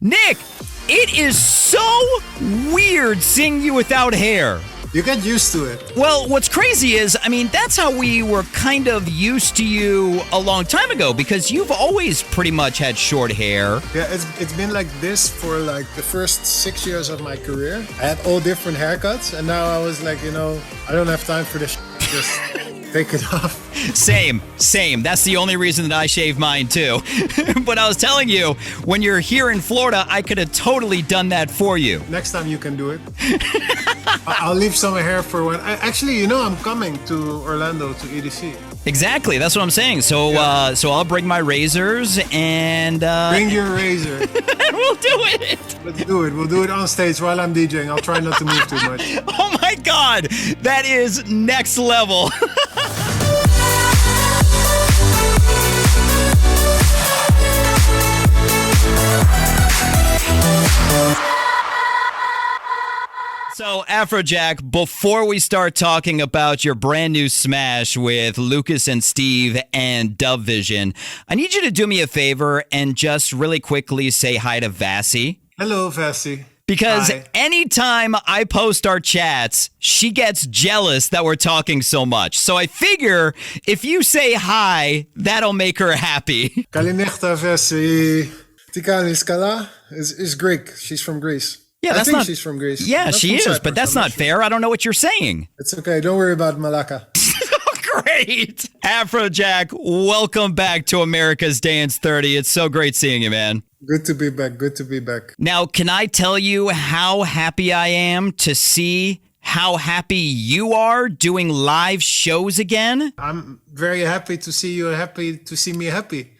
Nick, it is so weird seeing you without hair. You get used to it. Well, what's crazy is, that's how we were kind of used to you a long time ago, because you've always pretty much had short hair. Yeah, it's been like this for like the first 6 years of my career. I had all different haircuts, and now I was like, I don't have time for this. Just take it off. Same. That's the only reason that I shave mine too. But I was telling you, when you're here in Florida, I could have totally done that for you. Next time you can do it. I'll leave some hair for when. Actually, I'm coming to Orlando to EDC. Exactly, that's what I'm saying. So, Yeah. so I'll bring my razors and Bring your razor. and we'll do it. Let's do it. We'll do it on stage while I'm DJing. I'll try not to move too much. Oh my God, that is next level. So, Afrojack, before we start talking about your brand new smash with Lucas and Steve and DubVision, I need you to do me a favor and just really quickly say hi to Vassie. Hello, Vassie. Because Hi. anytime I post our chats, she gets jealous that we're talking so much. So I figure if you say hi, that'll make her happy. Kalinechta Vassie. Tikani Skala is Greek. She's from Greece. Yeah, I think she's from Greece. Yeah, Not she from is, Cyprus, but that's I'm not sure. fair. I don't know what you're saying. It's okay. Don't worry about Malacca. Great. Afrojack, welcome back to America's Dance 30. It's so great seeing you, man. Good to be back. Good to be back. Now, can I tell you how happy I am to see how happy you are doing live shows again? I'm very happy to see you. Happy to see me happy.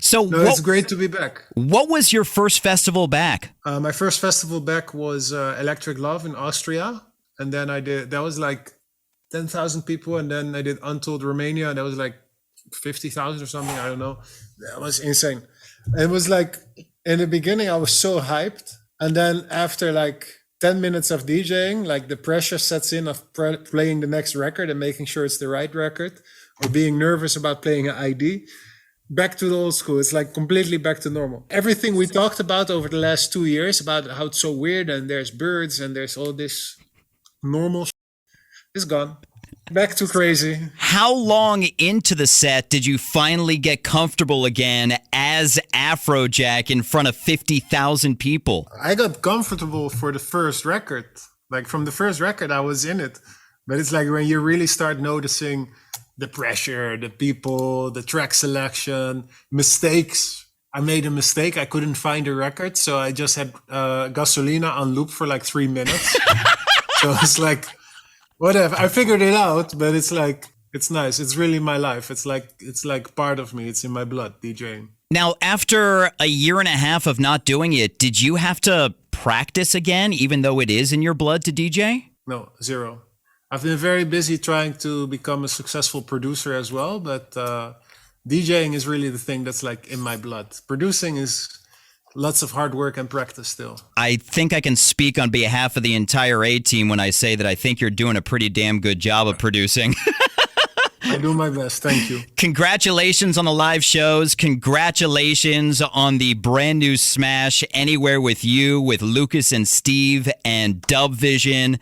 So No, it's great to be back. what was your first festival back? My first festival back was Electric Love in Austria, and then that was like 10,000 people, and then I did Untold Romania, and that was like 50,000 or something. I don't know. That was insane. It was like in the beginning I was so hyped, and then after like 10 minutes of DJing, like the pressure sets in of playing the next record and making sure it's the right record, or being nervous about playing an ID. Back to the old school. It's like completely back to normal. Everything we talked about over the last 2 years about how it's so weird and there's birds and there's all this normal is gone. Back to crazy. How long into the set did you finally get comfortable again as Afrojack in front of 50,000 people? I got comfortable for the first record. Like from the first record, I was in it. But it's like when you really start noticing the pressure, the people, the track selection, mistakes. I made a mistake. I couldn't find a record. So I just had Gasolina on loop for like 3 minutes. So it's like, whatever. I figured it out, but it's like, it's nice. It's really my life. It's like part of me. It's in my blood, DJing. Now, after a year and a half of not doing it, did you have to practice again, even though it is in your blood to DJ? No, zero. I've been very busy trying to become a successful producer as well, but DJing is really the thing that's like in my blood. Producing is lots of hard work and practice still. I think I can speak on behalf of the entire A-team when I say that I think you're doing a pretty damn good job of producing. I do my best. Thank you. Congratulations on the live shows. Congratulations on the brand new smash, Anywhere With You, with Lucas and Steve and DubVision.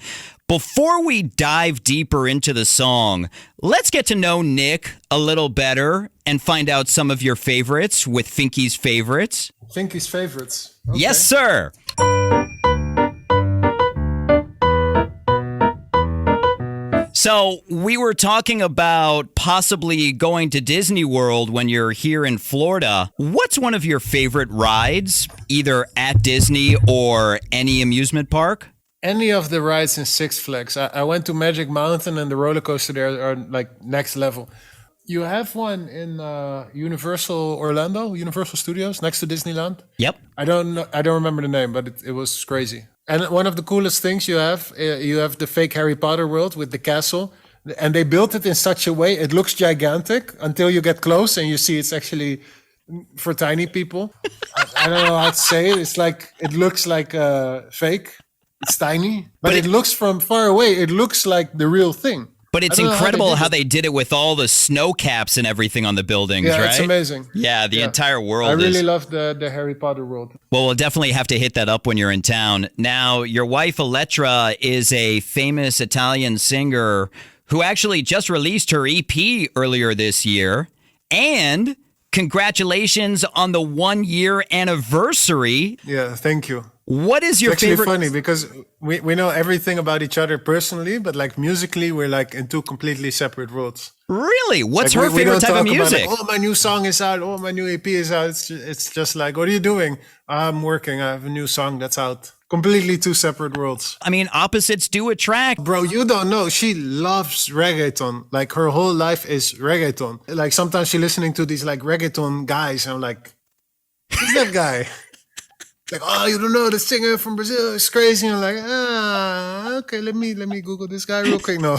Before we dive deeper into the song, let's get to know Nick a little better and find out some of your favorites with Finky's favorites. Finky's favorites. Okay. Yes, sir. So we were talking about possibly going to Disney World when you're here in Florida. What's one of your favorite rides, either at Disney or any amusement park? Any of the rides in Six Flags. I went to Magic Mountain and the roller coaster there are like next level. You have one in Universal Orlando, Universal Studios, next to Disneyland. Yep. I don't remember the name, but it was crazy. And one of the coolest things you have the fake Harry Potter world with the castle. And they built it in such a way, it looks gigantic until you get close and you see it's actually for tiny people. I don't know how to say it. It's like, it looks like fake. It's tiny, but it looks from far away. It looks like the real thing. But it's incredible how they did it with all the snow caps and everything on the buildings, right? Yeah, it's amazing. Yeah, the entire world. I really love the Harry Potter world. Well, we'll definitely have to hit that up when you're in town. Now, your wife, Elettra, is a famous Italian singer who actually just released her EP earlier this year. And congratulations on the 1-year anniversary. Yeah, thank you. What is your favorite? favorite? Funny because we know everything about each other personally, but like musically, we're like in two completely separate worlds. Really? What's like, her favorite type of music? About, like, oh, my new song is out. Oh, my new EP is out. It's just like, what are you doing? I'm working. I have a new song that's out. Completely two separate worlds. I mean, opposites do attract. Bro, you don't know. She loves reggaeton. Like her whole life is reggaeton. Like sometimes she's listening to these like reggaeton guys. And I'm like, who's that guy? Like, oh, you don't know the singer from Brazil is crazy. And I'm like, okay, let me Google this guy real quick. No,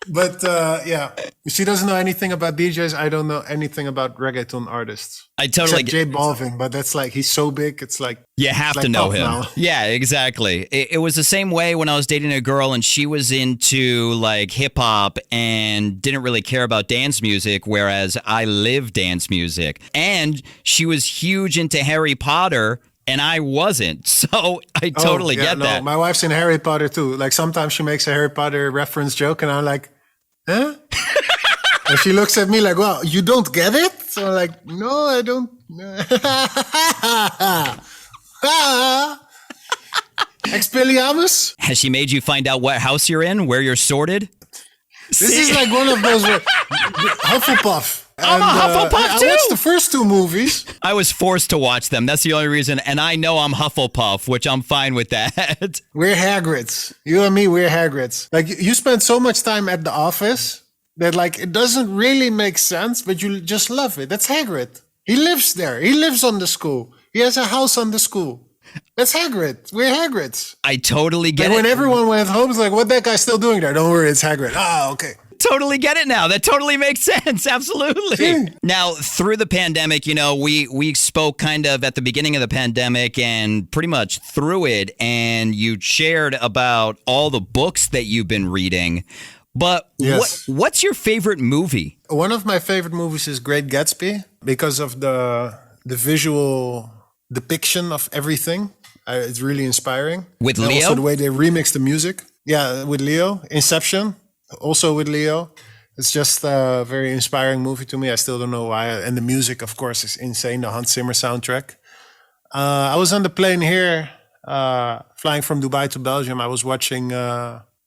but yeah, she doesn't know anything about DJs. I don't know anything about reggaeton artists. I totally get J Balvin, but that's like he's so big. It's like you have to know him. Now. Yeah, exactly. It was the same way when I was dating a girl and she was into like hip hop and didn't really care about dance music, whereas I live dance music. And she was huge into Harry Potter. And I wasn't, so I totally get that. My wife's in Harry Potter too. Like sometimes she makes a Harry Potter reference joke, and I'm like, "Huh?" And she looks at me like, "Well, you don't get it?" So I'm like, "No, I don't." Expelliarmus. Has she made you find out what house you're in, where you're sorted? This is like one of those Hufflepuff. I'm a Hufflepuff too. I watched the first two movies. I was forced to watch them. That's the only reason. And I know I'm Hufflepuff, which I'm fine with that. We're Hagrids. You and me, we're Hagrids. Like you spend so much time at the office that like it doesn't really make sense, but you just love it. That's Hagrid. He lives there. He lives on the school. He has a house on the school. That's Hagrid. We're Hagrids. I totally get it. When everyone went home, it's like, what that guy still doing there? Don't worry, it's Hagrid. Ah, okay. Totally get it now. That totally makes sense. Absolutely. Yeah. Now, through the pandemic, you know, we spoke kind of at the beginning of the pandemic and pretty much through it, and you shared about all the books that you've been reading. But yes. What's your favorite movie? One of my favorite movies is Great Gatsby because of the visual depiction of everything. It's really inspiring. With and Leo? Also the way they remix the music. Yeah, with Leo. Inception. Also with Leo. It's just a very inspiring movie to me. I still don't know why. And the music, of course, is insane. The Hans Zimmer soundtrack. I was on the plane here, flying from Dubai to Belgium. I was watching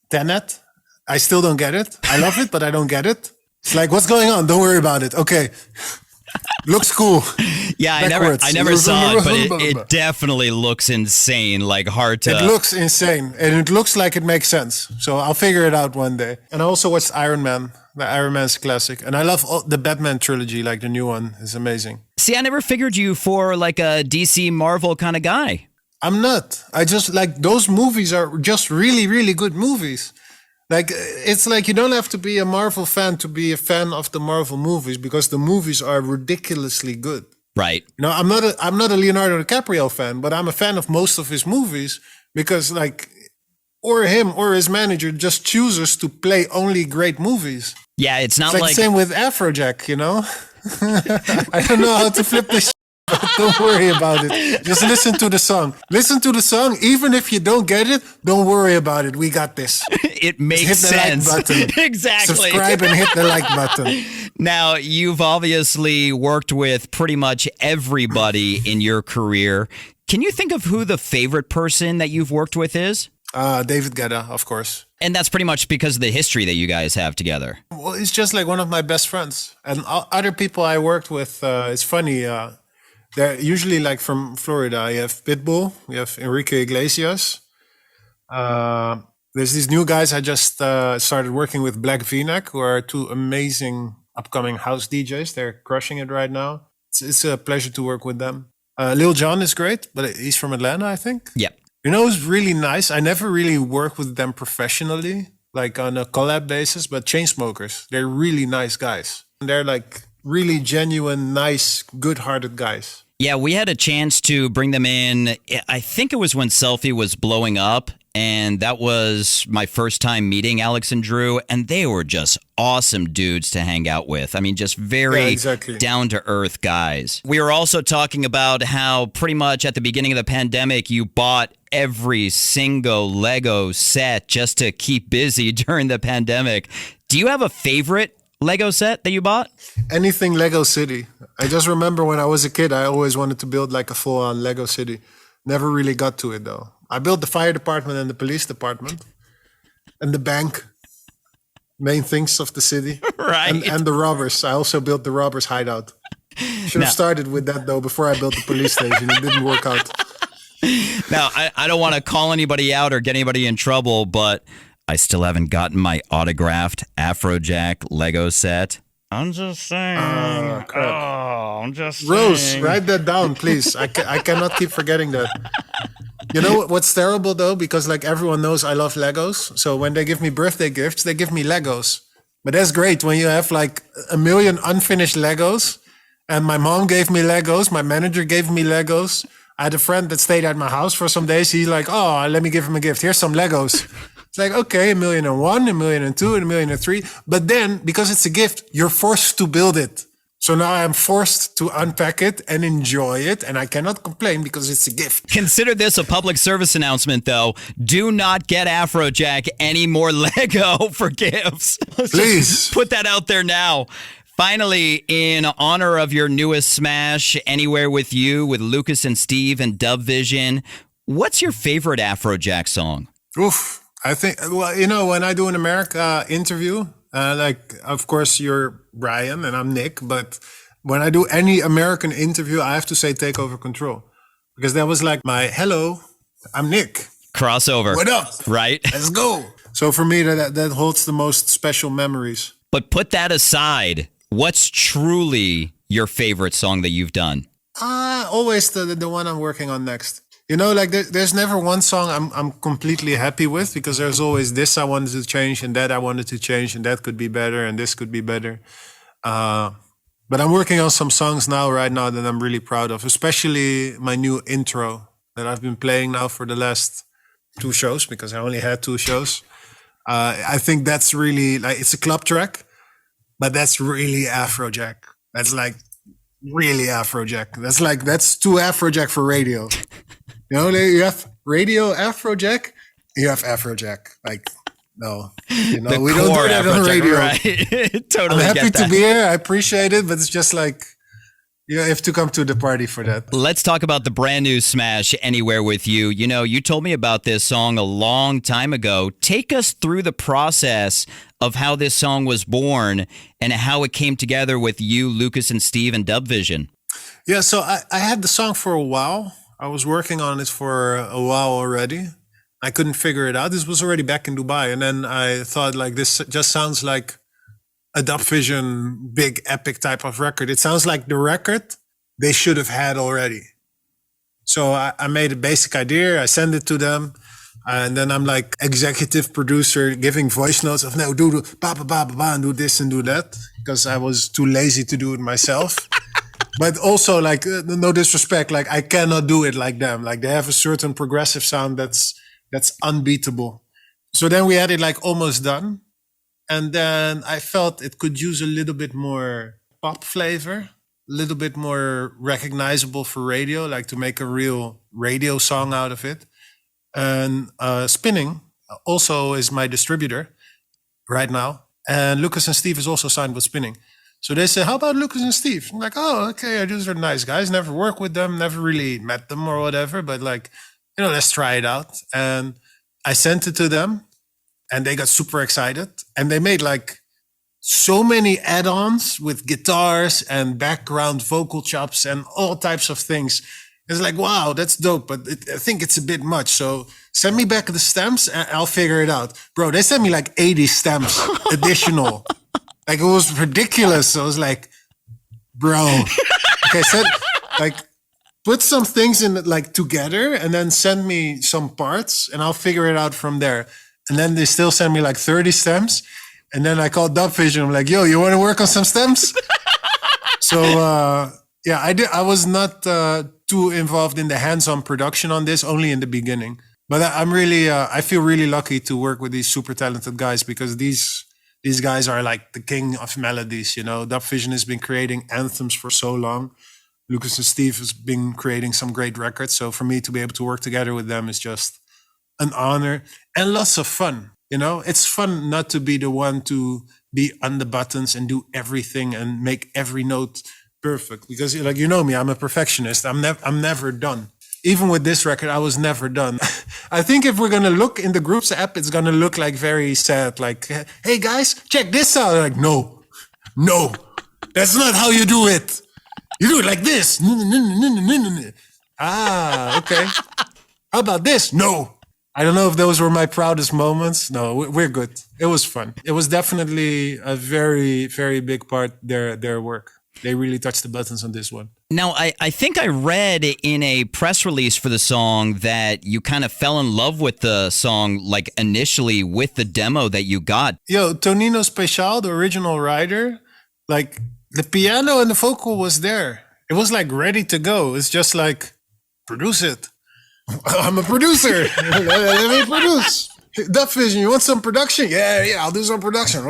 Tenet. I still don't get it. I love it, but I don't get it. It's like, what's going on? Don't worry about it. Okay. Looks cool. Yeah, I never saw it, but it definitely looks insane, like hard to... It looks insane, and it looks like it makes sense. So I'll figure it out one day. And I also watched Iron Man. The Iron Man's classic. And I love the Batman trilogy, like the new one is amazing. See, I never figured you for like a DC Marvel kind of guy. I'm not. I just like those movies are just really, really good movies. Like, it's like you don't have to be a Marvel fan to be a fan of the Marvel movies because the movies are ridiculously good. Right. You know, I'm not a Leonardo DiCaprio fan, but I'm a fan of most of his movies because like, or him or his manager just chooses to play only great movies. Yeah, it's not like like... the same with Afrojack, you know? I don't know how to flip this. Don't worry about it. Just listen to the song. Listen to the song. Even if you don't get it, don't worry about it. We got this. It makes sense. Like button. Exactly. Subscribe and hit the like button. Now, you've obviously worked with pretty much everybody in your career. Can you think of who the favorite person that you've worked with is? David Guetta, of course. And that's pretty much because of the history that you guys have together. Well, he's just like one of my best friends. And other people I worked with, it's funny, they're usually like from Florida. You have Pitbull, you have Enrique Iglesias. There's these new guys I just started working with, Black V-Neck, who are two amazing upcoming house DJs. They're crushing it right now. It's a pleasure to work with them. Lil Jon is great, but he's from Atlanta, I think. Yep. You know who's really nice? I never really worked with them professionally, like on a collab basis, but Chainsmokers. They're really nice guys. They're like really genuine, nice, good-hearted guys. Yeah, we had a chance to bring them in. I think it was when Selfie was blowing up, and that was my first time meeting Alex and Drew, and they were just awesome dudes to hang out with. I mean, just very down-to-earth guys. We were also talking about how pretty much at the beginning of the pandemic, you bought every single Lego set just to keep busy during the pandemic. Do you have a favorite Lego set that you bought? Anything Lego City. I just remember when I was a kid, I always wanted to build like a full-on Lego City. Never really got to it though. I built the fire department and the police department and the bank, main things of the city. Right. And the robbers. I also built the robbers hideout. Should have started with that though before I built the police station. It didn't work out. Now, I don't want to call anybody out or get anybody in trouble, but I still haven't gotten my autographed Afrojack Lego set. I'm just saying. I'm just saying. Rose, write that down, please. I cannot keep forgetting that. You know what's terrible though? Because like everyone knows I love Legos. So when they give me birthday gifts, they give me Legos. But that's great when you have like a million unfinished Legos. And my mom gave me Legos. My manager gave me Legos. I had a friend that stayed at my house for some days. He's like, oh, let me give him a gift. Here's some Legos. It's like, okay, 1,000,001, 1,000,002, and 1,000,003. But then, because it's a gift, you're forced to build it. So now I'm forced to unpack it and enjoy it. And I cannot complain because it's a gift. Consider this a public service announcement, though. Do not get Afrojack any more Lego for gifts. Please. Put that out there now. Finally, in honor of your newest smash, Anywhere With You, with Lucas and Steve and DubVision, what's your favorite Afrojack song? Oof. I think, well, you know, when I do an America interview, like, of course, you're Brian and I'm Nick, but when I do any American interview, I have to say Take Over Control. Because that was like my, hello, I'm Nick. Crossover. What up? Right? Let's go. So for me, that holds the most special memories. But put that aside, what's truly your favorite song that you've done? Always the one I'm working on next. You know, like there's never one song I'm completely happy with because there's always this I wanted to change and that I wanted to change and that could be better and this could be better. But I'm working on some songs right now that I'm really proud of, especially my new intro that I've been playing now for the last 2 shows because I only had 2 shows. I think that's really like, it's a club track, but that's really Afrojack. That's like really Afrojack. That's too Afrojack for radio. You know, you have radio Afrojack, you have Afrojack. Like, no, you know, we don't do that on radio. Right? Totally. I'm happy to be here. I appreciate it, but it's just like, you have to come to the party for that. Let's talk about the brand new smash, Anywhere With You. You know, you told me about this song a long time ago. Take us through the process of how this song was born and how it came together with you, Lucas and Steve and DubVision. Yeah, so I had the song for a while. I was working on it for a while already. I couldn't figure it out. This was already back in Dubai. And then I thought like, this just sounds like a DubVision big epic type of record. It sounds like the record they should have had already. So I made a basic idea. I sent it to them. And then I'm like executive producer giving voice notes of no, do ba ba ba ba ba and do this and do that. Because I was too lazy to do it myself. But also, like, no disrespect, like, I cannot do it like them. Like, they have a certain progressive sound that's unbeatable. So then we had it, like, almost done. And then I felt it could use a little bit more pop flavor, a little bit more recognizable for radio, like to make a real radio song out of it. And Spinning also is my distributor right now. And Lucas and Steve is also signed with Spinning. So they said, how about Lucas and Steve? I'm like, oh, okay, these are nice guys. Never worked with them, never really met them or whatever. But like, you know, let's try it out. And I sent it to them and they got super excited. And they made like so many add-ons with guitars and background vocal chops and all types of things. It's like, wow, that's dope. But I think it's a bit much. So send me back the stems and I'll figure it out. Bro, they sent me like 80 stems additional. Like, it was ridiculous. I was like, bro, okay, put some things in like together and then send me some parts and I'll figure it out from there. And then they still send me like 30 stems. And then I called DubVision. I'm like, yo, you want to work on some stems? So Yeah, I did. I was not too involved in the hands-on production on this, only in the beginning. But I'm really, I feel really lucky to work with these super talented guys because these guys are like the king of melodies. You know, DubVision has been creating anthems for so long. Lucas and Steve has been creating some great records. So for me to be able to work together with them is just an honor and lots of fun. You know, it's fun not to be the one to be on the buttons and do everything and make every note perfect because, like, you know me, I'm a perfectionist. I'm never done. Even with this record, I was never done. I think if we're gonna look in the groups app, it's gonna look like very sad. Like, hey guys, check this out. Like, no, that's not how you do it. You do it like this. Ah, okay. How about this? No. I don't know if those were my proudest moments. No, we're good. It was fun. It was definitely a very, very big part their work. They really touched the buttons on this one. Now, I think I read in a press release for the song that you kind of fell in love with the song, like initially with the demo that you got. Yo, Tonino Special, the original writer, like the piano and the vocal was there. It was like ready to go. It's just like, produce it. I'm a producer. Let me produce. DubVision, you want some production? Yeah, I'll do some production.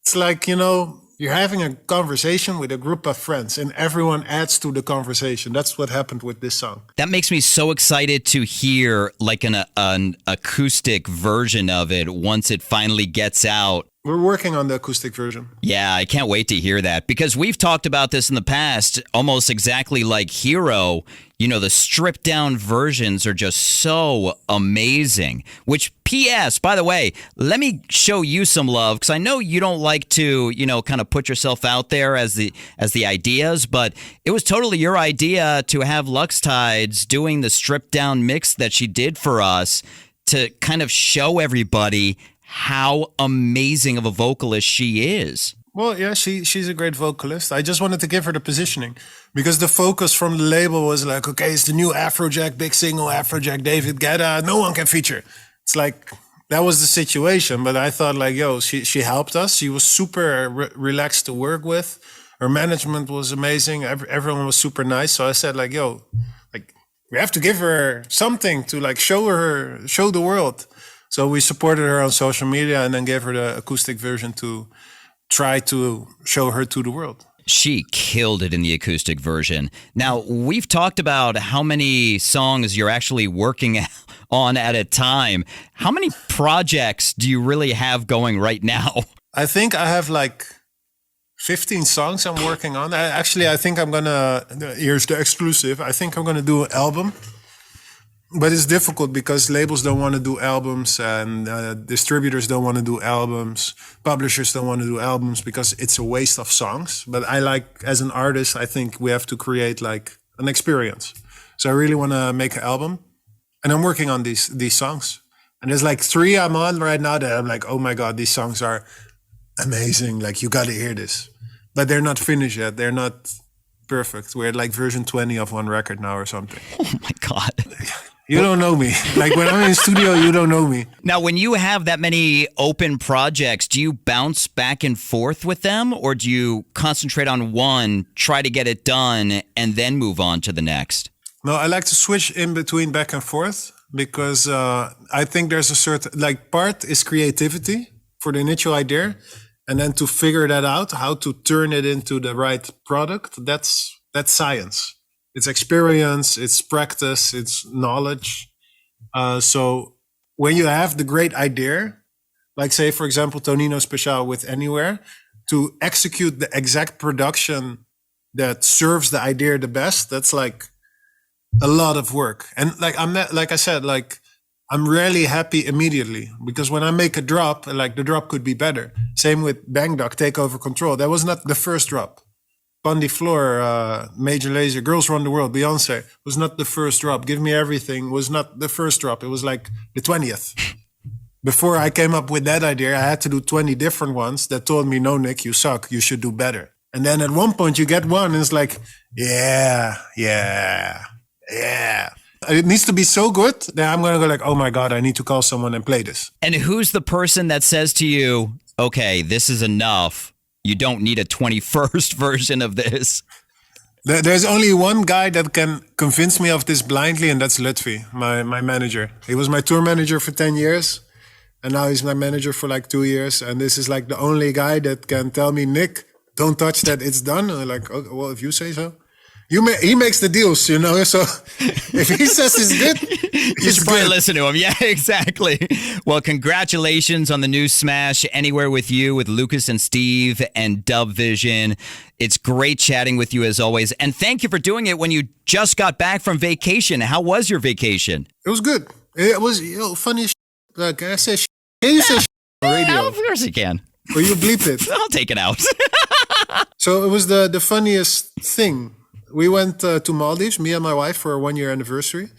It's like, you know, you're having a conversation with a group of friends and everyone adds to the conversation. That's what happened with this song. That makes me so excited to hear like an acoustic version of it once it finally gets out. We're working on the acoustic version. Yeah, I can't wait to hear that because we've talked about this in the past, almost exactly like Hero. You know, the stripped down versions are just so amazing. Which, P.S., by the way, let me show you some love because I know you don't like to, you know, kind of put yourself out there as the ideas, but it was totally your idea to have Lux Tides doing the stripped down mix that she did for us to kind of show everybody how amazing of a vocalist she is. Well, yeah, she's a great vocalist. I just wanted to give her the positioning because the focus from the label was like, okay, it's the new Afrojack, big single, Afrojack, David Guetta, no one can feature. It's like, that was the situation. But I thought like, yo, she helped us. She was super relaxed to work with. Her management was amazing. Everyone was super nice. So I said like, yo, like we have to give her something to like show the world. So we supported her on social media and then gave her the acoustic version to try to show her to the world. She killed it in the acoustic version. Now, we've talked about how many songs you're actually working on at a time. How many projects do you really have going right now? I think I have like 15 songs I'm working on. I think I'm gonna, here's the exclusive. I think I'm gonna do an album. But it's difficult because labels don't want to do albums and distributors don't want to do albums. Publishers don't want to do albums because it's a waste of songs. But I like, as an artist, I think we have to create like an experience. So I really want to make an album. And I'm working on these songs. And there's like 3 I'm on right now that I'm like, oh my God, these songs are amazing. Like, you got to hear this. But they're not finished yet. They're not perfect. We're at like version 20 of one record now or something. Oh my God. You don't know me. Like when I'm in the studio, you don't know me. Now, when you have that many open projects, do you bounce back and forth with them or do you concentrate on one, try to get it done, and then move on to the next? No, I like to switch in between back and forth because I think there's a certain, like part is creativity for the initial idea. And then to figure that out, how to turn it into the right product, that's science. It's experience, it's practice, it's knowledge. So when you have the great idea, like say, for example, Tonino Special with Anywhere, to execute the exact production that serves the idea the best, that's like a lot of work. And like like I said, like I'm rarely happy immediately because when I make a drop, like the drop could be better. Same with Bang Duck, Take Over Control. That was not the first drop. Bundy Floor, Major Lazer, Girls Run the World, Beyonce was not the first drop. Give Me Everything was not the first drop. It was like the 20th. Before I came up with that idea, I had to do 20 different ones that told me, no, Nick, you suck. You should do better. And then at one point you get one and it's like, yeah. It needs to be so good that I'm going to go like, oh my God, I need to call someone and play this. And who's the person that says to you, okay, this is enough. You don't need a 21st version of this? There's only one guy that can convince me of this blindly, and that's Lutfi, my manager. He was my tour manager for 10 years, and now he's my manager for like 2 years. And this is like the only guy that can tell me, Nick, don't touch that, it's done. And I'm like, oh, well, if you say so. He makes the deals, you know, so if he says it's good, you should probably listen to him. Yeah, exactly. Well, congratulations on the new smash, Anywhere With You, with Lucas and Steve and DubVision. It's great chatting with you as always. And thank you for doing it when you just got back from vacation. How was your vacation? It was good. It was funny as like, can I say Can you say on radio? Yeah, of course you can. Or you bleep it. I'll take it out. So it was the funniest thing. We went to Maldives, me and my wife, for our 1-year anniversary.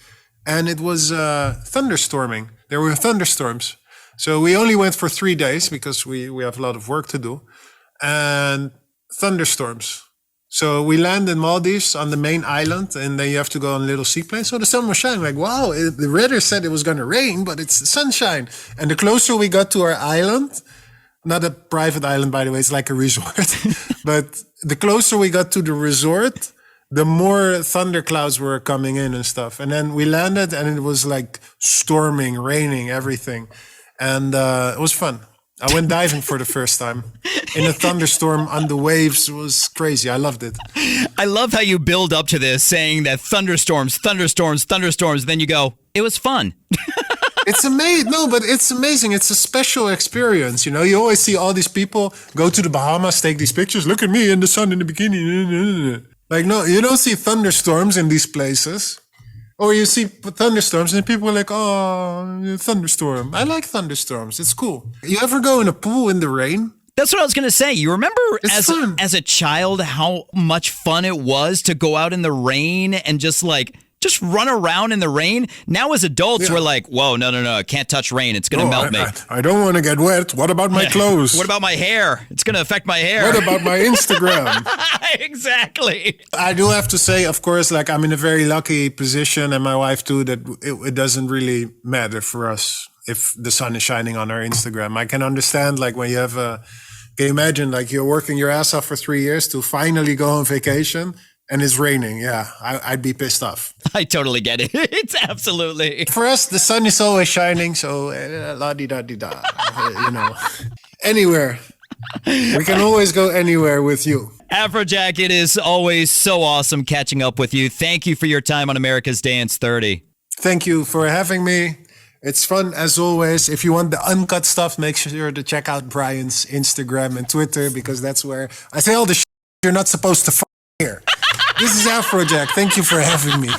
And it was thunderstorming. There were thunderstorms. So we only went for 3 days because we have a lot of work to do. And thunderstorms. So we land in Maldives on the main island, and then you have to go on a little seaplane. So the sun was shining. Like, wow, the weather said it was going to rain, but it's sunshine. And the closer we got to our island, not a private island, by the way, it's like a resort. But the closer we got to the resort, the more thunderclouds were coming in and stuff. And then we landed, and it was like storming, raining, everything. And it was fun. I went diving for the first time in a thunderstorm on the waves. It was crazy. I loved it. I love how you build up to this, saying that thunderstorms. Then you go, it was fun. It's amazing. No, but it's amazing. It's a special experience. You know, you always see all these people go to the Bahamas, take these pictures. Look at me in the sun in the bikini. Like, no, you don't see thunderstorms in these places. Or you see thunderstorms and people are like, oh, thunderstorm. I like thunderstorms. It's cool. You ever go in a pool in the rain? That's what I was going to say. You remember It's as a child how much fun it was to go out in the rain and just run around in the rain? Now as adults, we're like, whoa, no, I can't touch rain. It's going to melt me. I don't want to get wet. What about my clothes? What about my hair? It's going to affect my hair. What about my Instagram? Exactly. I do have to say, of course, like I'm in a very lucky position, and my wife too, that it doesn't really matter for us if the sun is shining on our Instagram. I can understand, like, when you have can you imagine, like, you're working your ass off for 3 years to finally go on vacation and it's raining. Yeah, I'd be pissed off. I totally get it. It's absolutely. For us, the sun is always shining, so la-di-da-di-da, you know. Anywhere. We can always go anywhere with you. Afrojack, it is always so awesome catching up with you. Thank you for your time on America's Dance 30. Thank you for having me. It's fun as always. If you want the uncut stuff, make sure to check out Brian's Instagram and Twitter, because that's where I say all the shit you're not supposed to hear. This is Afrojack. Thank you for having me.